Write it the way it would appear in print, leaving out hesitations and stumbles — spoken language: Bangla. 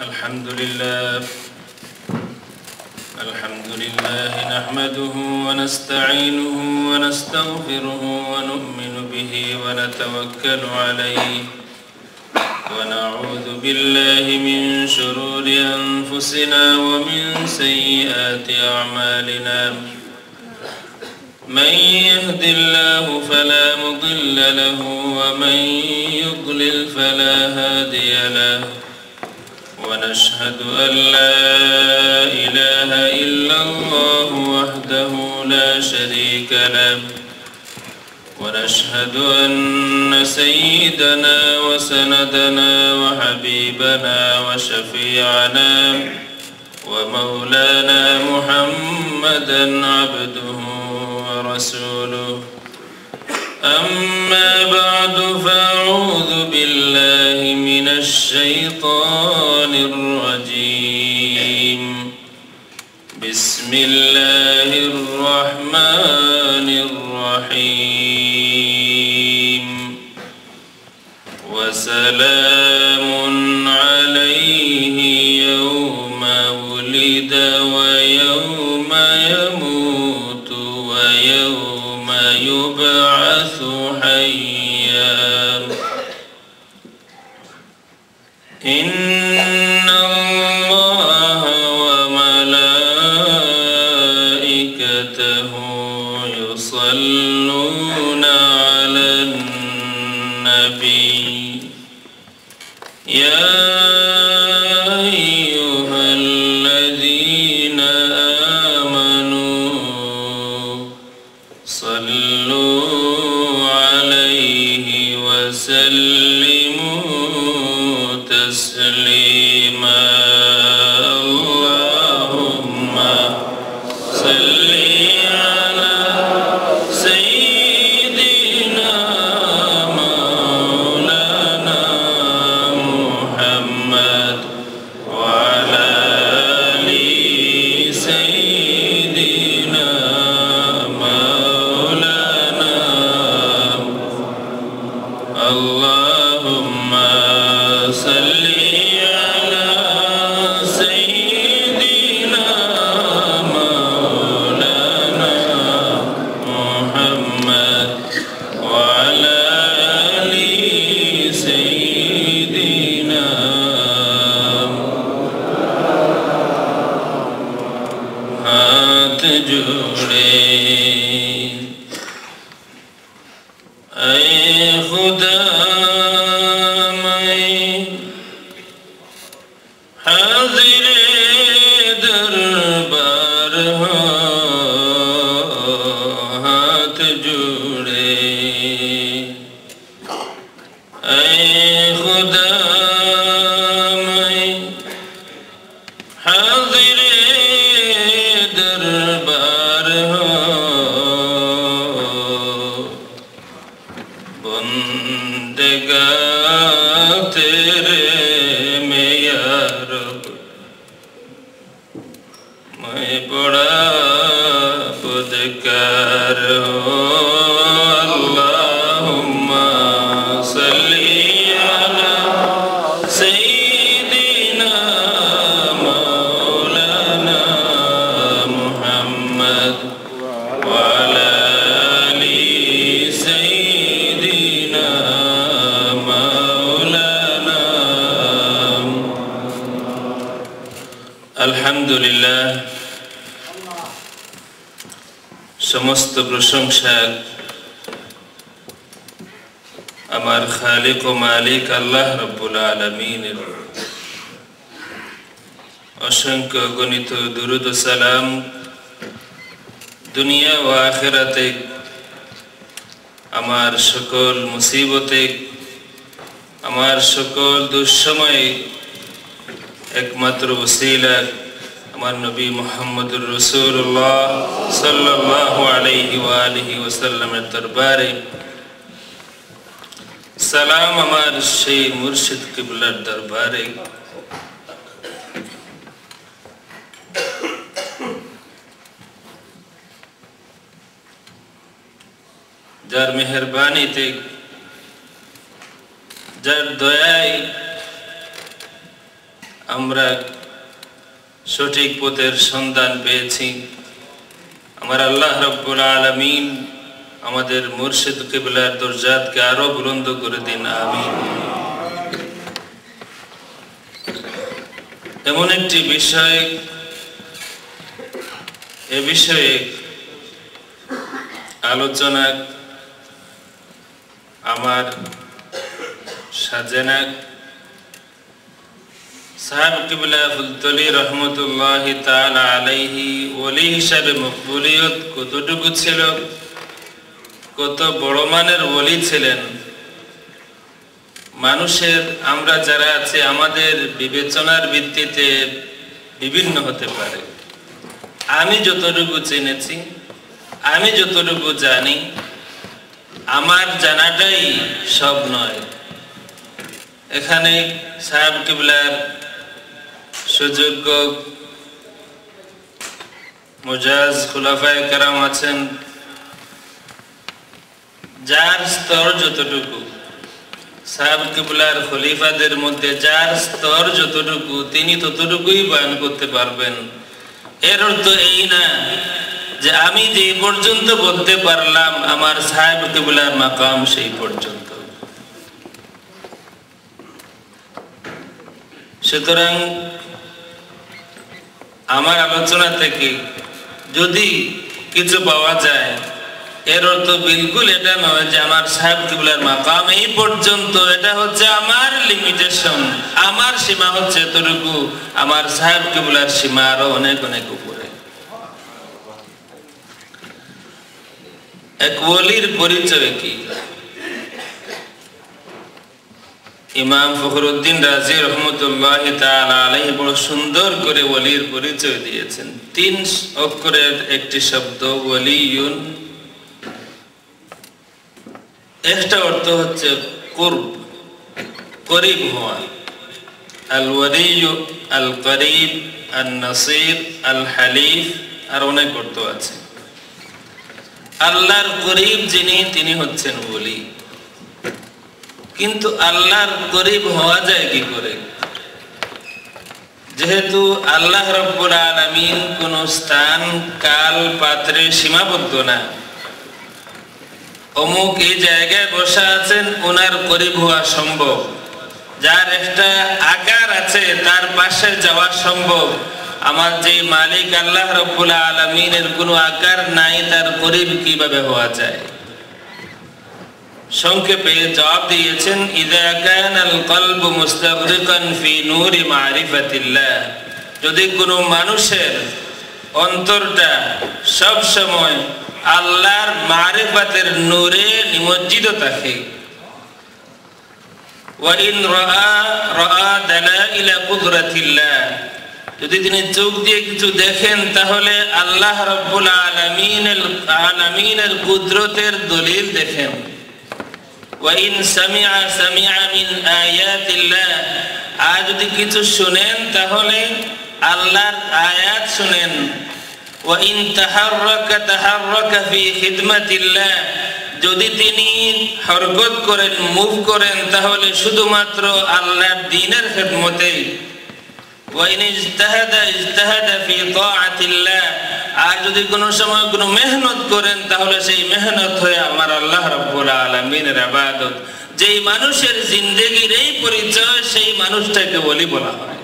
الحمد لله نحمده ونستعينه ونستغفره ونؤمن به ونتوكل عليه ونعوذ بالله من شرور أنفسنا ومن سيئات أعمالنا من يهد الله فلا مضل له ومن يضلل فلا هادي له ونشهد أن لا إله إلا الله وحده لا شريك له ونشهد أن سيدنا وسندنا وحبيبنا وشفيعنا ومولانا محمدا عبده ورسوله أما بعد فأعوذ بالله من الشيطان الرجيم بسم الله الرحمن الرحيم وسلام عليه يوم ولد ويوم يموت ويوم يبعث حيا إن الله وملائكته يصلون على النبي يا أيها الذين آمنوا صلوا عليه وسلموا تسليما اللهم صل على سيدنا مولانا محمد وعلى آل سيدنا مولانا اللهم صل على سيدنا مولانا محمد وعلى آل سيدنا हाथ जोड़े ऐ खुदा हाज़िरे दरबार हाथ जोड़े ऐ खुदा हाज़िरे दरबार बंदेगा तेरे में या रब मैं बड़ा खुदकार हूँ अल्लाहुम्मा सल्ली अला सय्यिदिना मौलाना मुहम्मद वअला आलि सय्यिदिना मौलाना अल्हम्दुलिल्लाह समस्त प्रशंसा আমার খালিক ও মালিক আল্লাহ রব্বুল আলামিনের অসংখ্য গণিত দুরূদ ও সালাম দুনিয়া ও আখিরাতে আমার সকল মুসিবতে আমার সকল দুঃসময়ে একমাত্র ওসিলা আমার নবী মুহাম্মদুর রাসূলুল্লাহ সাল্লাল্লাহু আলাইহি ওয়া আলিহি ওয়াসাল্লামের দরবারে সালাম আমার সেই মুর্শিদ কিবলার দরবারে যার মেহেরবানিতে যার দয়ায় আমরা সঠিক পথের সন্ধান পেয়েছি। আমার আল্লাহ রাব্বুল আলামিন আমাদের মুর্শিদ কিবলার দরজাতকে আরো বুলন্দ করে দিন, আমিন। এমন একটি বিষয়, এ বিষয়ে আলোচনা আমার সাজেনা সাহেব কিবলা ফুলতলি রহমতুল্লাহি তাআলা আলাইহি ওলি হিসাবে মকবুলিয়ত কতটুকু ছিল, কত বড় মানের ওলি ছিলেন। মানুষের আমরা যারা আছে আমাদের বিবেচনার ভিত্তিতে বিভিন্ন হতে পারে। আমি যতটুকু চিনেছি, আমি যতটুকু জানি, আমার জানাটাই সব নয়। এখানে সাহেব কিবলার সুযোগ্য মুজাজ খুলাফায়ে কেরাম আছেন, যার স্তর যতটুকু, সাহেব কিবলার খলিফাদের মধ্যে যার স্তর যতটুকু তিনি ততটুকুই বয়ান করতে পারবেন। এর অর্থ এই না যে আমি যে পর্যন্ত বলতে পারলাম আমার সাহেব কিবলার মাকাম সেই পর্যন্ত। সুতরাং আমার আলোচনা থেকে যদি কিছু পাওয়া যায়, এর অর্থ বিলকুল এটা নয় যে আমার সাহেব কিবলার মাকাম এই পর্যন্ত। এটা হচ্ছে আমার লিমিটেশন, আমার সীমা হচ্ছে এতটুকু, আমার সাহেব কিবলার সীমা আরো অনেক অনেক উপরে। এক ওলির পরিচয় কি? ইমাম ফখরুদ্দিন রাজি রহমতুল্লাহি তাআলা আলাইহি বড় সুন্দর করে ওলির পরিচয় দিয়েছেন। 3 অক্ষরের একটি শব্দ ওলিয়ুন, একটা অর্থ হচ্ছে কুরব, করিব হওয়া। আল ওয়ালিয়ু, আল করিব, আল নাসির, আল হালিফ, আর অনেক অর্থ আছে। আল্লাহর করিব যিনি, তিনি হচ্ছেন ওলি। কিন্তু আল্লাহর করিব হওয়া যায় কি করে? যেহেতু আল্লাহ রাব্বুল আলামিন কোন স্থান, কাল, পাত্রে সীমাবদ্ধ না। অমুক এই জায়গায় বসা আছেন, ওনার করিব হওয়া সম্ভব। যার একটা আকার আছে তার পাশে যাওয়া সম্ভব। আমার যে মালিক আল্লাহ রাব্বুল আলামিনের কোনো আকার নাই, তার করিব কিভাবে হওয়া যায়? সংক্ষেপে জবাব দিয়েছেন, ইযা কানাল কলবু মুস্তাগরিকান ফি নূরি মারিফাতিল্লাহ, যদি কোনো মানুষের অন্তরটা সব সময় আল্লাহর মারিফাতের নূরে নিমজ্জিত থাকে, ওয়া ইন রাআ দালাইলা কুদরাতিল্লাহ, যদি তিনি চোখ দিয়ে কিছু দেখেন তাহলে আল্লাহ রাব্বুল আলামিনের কুদরতের দলিল দেখেন। ওয়া ইন সামিআ মিন আয়াতিল্লাহ, আর যদি কিছু শুনেন তাহলে আল্লাহর আয়াত শুনেন। ওয়া ইন তাহাররাকা ফি খিদমাতিল্লাহ, যদি তিনি হরকত করেন, মুভ করেন, তাহলে শুধুমাত্র আল্লাহর দ্বীনের খিদমতেই। ওয়া ইন ইজতাহাদা ফি তাআতিল্লাহ, আর যদি কোনো সময় কোনো মেহনত করেন তাহলে সেই মেহনত হয়ে আমার আল্লাহ রাব্বুল আলামিনের ইবাদত। যেই মানুষের জিন্দেগির এই পরিচয়, সেই মানুষটাকে ওলি বলা হয়।